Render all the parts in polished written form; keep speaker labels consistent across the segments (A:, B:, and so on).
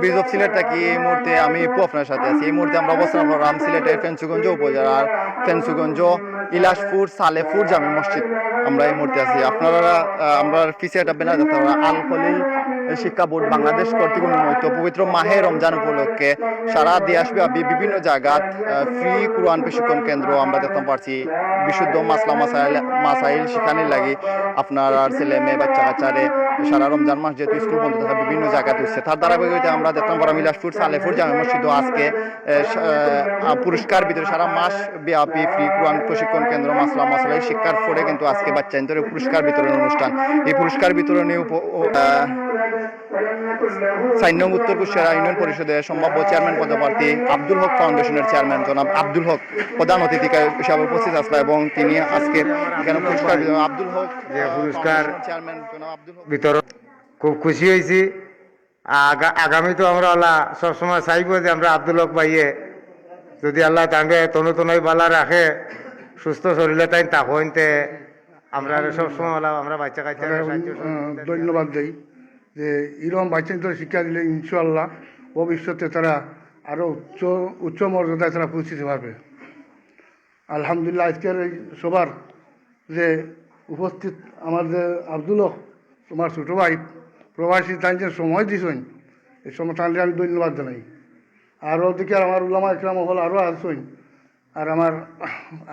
A: Bridge of Sylhet থাকি। এই মুহূর্তে আমি আপনার সাথে আছি। এই মুহূর্তে আমরা অবস্থান করলাম সিলেটের ফেঞ্চুগঞ্জ উপজেলার ফেঞ্চুগঞ্জ ইলাসপুর সালেপুর জামে মসজিদ আমরা এই মুহূর্তে আছি। আপনারা আমরা পিছিয়ে একটা ব্যানার দেখতে পারা আল খলিল শিক্ষা বোর্ড বাংলাদেশ কর্তৃক অনুমোদিত পবিত্র মাহে রমজান উপলক্ষে সারা দেশব্যাপী বিভিন্ন জায়গাত ফ্রি কোরআন প্রশিক্ষণ কেন্দ্র আমরা দেখতে পাচ্ছি। বিশুদ্ধ মাসলা মাসাইল শিখানির লাগি আপনার ছেলে মেয়ে বাচ্চা কাচ্চারে সারা রমজান মাস যেহেতু স্কুল বন্ধ থাকা বিভিন্ন জায়গাতে হচ্ছে, তার ধারাবাহিকতা আমরা দেখতাম পারাম ইলাসপুর সালেপুর জামে মসজিদ আজকে পুরস্কার ভিতরে সারা মাস ব্যাপী ফ্রি কোরআন প্রশিক্ষণ কেন্দ্র মাসলা মাসাইল শিক্ষার পরে কিন্তু আজকে বাচ্চাদের পুরস্কার বিতরণ অনুষ্ঠান। এই পুরস্কার বিতরণী 4 নং উত্তর কুষ্টিয়া ইউনিয়ন পরিষদের সম্ভাব্য চেয়ারম্যান পদপ্রার্থী আব্দুল হক ফাউন্ডেশনের চেয়ারম্যান জনাব আব্দুল হক প্রধান অতিথি হিসাবে উপস্থিত আসবে এবং তিনি আজকে এখানে পুরস্কার আব্দুল হক
B: পুরস্কার
A: চেয়ারম্যান জনাব আব্দুল হক
B: বিতরণ খুব খুশি হয়েছি। আগামী তো আমরা আল্লাহ সবসময় চাইব যে আমরা আব্দুল হক ভাইয়ে যদি আল্লাহ তাকে তনই বালা রাখে সুস্থ শরীরে তাই তাহইতে আমরা সবসময় আমরা বাচ্চা কাচ্চা
C: ধন্যবাদ দিই যে এরকম বাচ্চাদের শিক্ষা দিলে ইনশাআল্লাহ ভবিষ্যতে তারা আরও উচ্চ মর্যাদায় তারা পৌঁছতে পারবে। আলহামদুলিল্লাহ আজকের এই সবার যে উপস্থিত আমাদের আব্দুল হক তোমার ছোটো ভাই প্রবাসী তাই যে সময় দিছেন এই সময় তাহলে আমি ধন্যবাদ জানাই। আর ওদিকে আমার উলামা ইকরাম হল আরও আসছেন আর আমার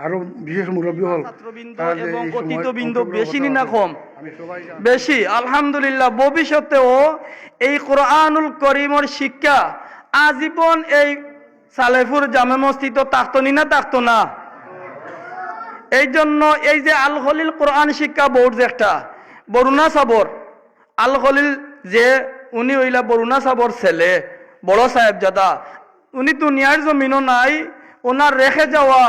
C: আরো বিশেষ মুরব্বী হল
D: এবং অতীতবৃন্দ বেশি না কম বেশি আলহামদুলিল্লাহ ভবিষ্যতেও এই কোরআনুল করিমের শিক্ষা আজীবন এই সালেপুর জামে মসজিদ থাকতনি না থাকতো না। এই জন্য এই যে আল খলিল কোরআন শিক্ষা বোর্ড যে একটা বরুণা সাবর আল খলিল যে উনি হইলা বরুণা সাবর ছেলে বড় সাহেবজাদা, উনি দুনিয়ার জমিনও নাই, ওনার রেখে যাওয়া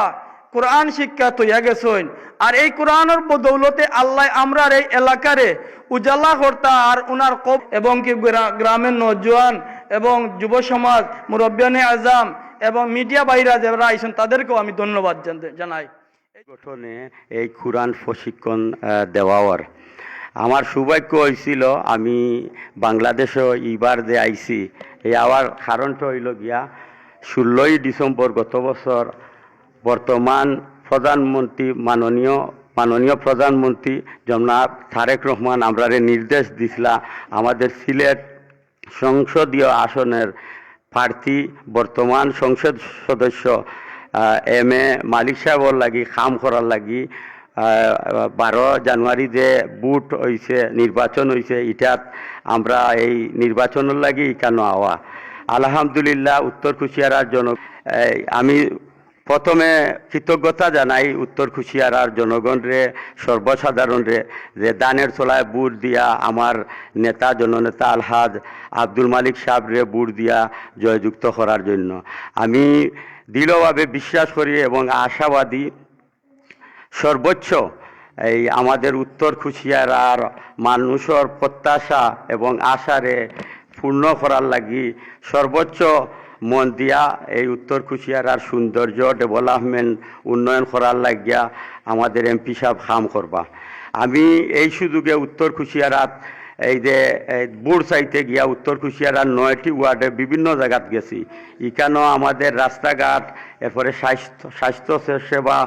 D: কোরআন শিক্ষা তৈয়া গেছেন। আর এই কোরআনের বদৌলতে আল্লাহ আমরা এই এলাকারে উজালা কর্তা আর ওনার কব এবং কি গ্রামের নজওয়ান এবং যুব সমাজ মুরব্বিয়ানে আজম এবং মিডিয়া বাইরা যারা আইসেন তাদেরকেও আমি ধন্যবাদ জানাই।
E: গঠনে এই কোরআন প্রশিক্ষণ দেওয়ার আমার সৌভাগ্য হয়েছিল। আমি বাংলাদেশও এইবার যে আইছি এই আওয়ার কারণটা হইল গিয়া 16ই ডিসেম্বর গত বছর বর্তমান প্রধানমন্ত্রী মাননীয় প্রধানমন্ত্রী জনাব তারেক রহমান আমরারে নির্দেশ দিছিলা আমাদের সিলেট সংসদীয় আসনের প্রার্থী বর্তমান সংসদ সদস্য এম এ মালিক সাহেবর লাগি কাম করার লাগি 12 জানুয়ারি যে ভোট হয়েছে নির্বাচন হয়েছে এটাত আমরা এই নির্বাচনের লাগি কেন আওয়া আলহামদুলিল্লাহ উত্তর কুশিয়ারার আমি প্রথমে কৃতজ্ঞতা জানাই উত্তর কুশিয়ারার জনগণরে সর্বসাধারণরে যে দানের চলায় বুট দিয়া আমার নেতা জননেতা আলহাজ আব্দুল মালিক সাহেবরে বুট দিয়া জয়যুক্ত করার জন্য। আমি দৃঢ়ভাবে বিশ্বাস করি এবং আশাবাদী সর্বোচ্চ এই আমাদের উত্তর কুশিয়ারার মানুষের প্রত্যাশা এবং আশারে পূর্ণ করার লাগি সর্বোচ্চ মন দিয়া এই উত্তর কুশিয়ারার সৌন্দর্য ডেভেলপমেন্ট উন্নয়ন করার লাগিয়া আমাদের এমপি সাহেব কাম করবা। আমি এই সুযোগে উত্তর কুশিয়ারাত এই যে বুড় চাইতে গিয়া উত্তর কুশিয়ারার 9টি ওয়ার্ডে বিভিন্ন জায়গাত গেছি। এখানেও আমাদের রাস্তাঘাট এরপরে স্বাস্থ্য সেবা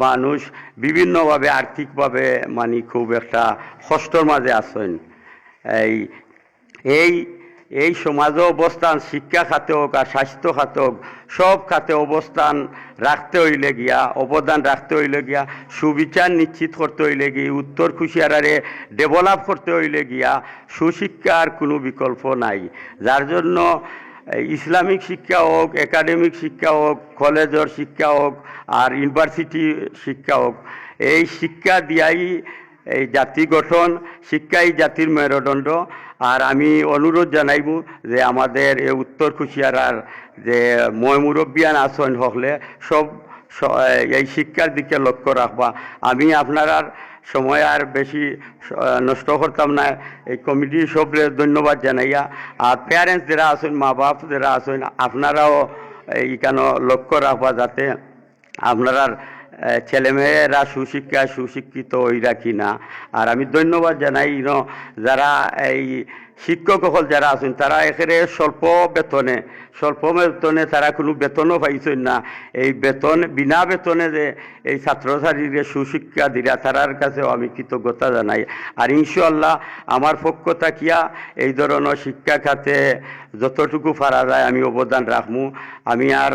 E: মানুষ বিভিন্নভাবে আর্থিকভাবে মানে খুব একটা কষ্টর মাঝে আছেন। এই সমাজে অবস্থান শিক্ষা খাতে হোক আর স্বাস্থ্য খাতে হোক সব খাতে অবস্থান রাখতে হইলে গিয়া অবদান রাখতে হইলে গিয়া সুবিচার নিশ্চিত করতে হইলে গিয়ে উত্তর কুশিয়ারারে ডেভেলপ করতে হইলে গিয়া সুশিক্ষার কোনো বিকল্প নাই। যার জন্য ইসলামিক শিক্ষা হোক একাডেমিক শিক্ষা হোক কলেজের শিক্ষা হোক আর ইউনিভার্সিটি শিক্ষা হোক এই শিক্ষা দিয়াই এই জাতি গঠন শিক্ষাই জাতির মেরুদণ্ড। আর আমি অনুরোধ জানাইব যে আমাদের এই উত্তর কুশিয়ারার যে মুরব্বিয়ান আসন হলে সব এই শিক্ষার দিকে লক্ষ্য রাখবা। আমি আপনার সময় আর বেশি নষ্ট করতাম না। এই কমিটি সবরে ধন্যবাদ জানাইয়া আর প্যারেন্টস যারা আছেন মা বাপ যারা আছেন আপনারাও এইখানে লক্ষ্য রাখবা যাতে আপনারা ছেলেমেয়েরা সুশিক্ষিত হইরা কিনা। আর আমি ধন্যবাদ জানাই যারা এই শিক্ষক সকল যারা আছেন তারা এখানে স্বল্প বেতনে তারা কোনো বেতনও পাইছেন না। এই বেতন বিনা বেতনে যে এই ছাত্রছাত্রীদের সুশিক্ষা দিলা তারার কাছেও আমি কৃতজ্ঞতা জানাই। আর ইনশাআল্লাহ আমার পক্ষ থাকিয়া এই ধরনের শিক্ষা খাতে যতটুকু পারা যায় আমি অবদান রাখবো। আমি আর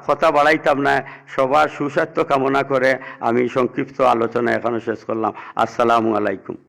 E: কথা বাড়াইতাম না, সবার সুস্বাস্থ্য কামনা করে আমি সংক্ষিপ্ত আলোচনা এখনো শেষ করলাম। আসসালামু আলাইকুম।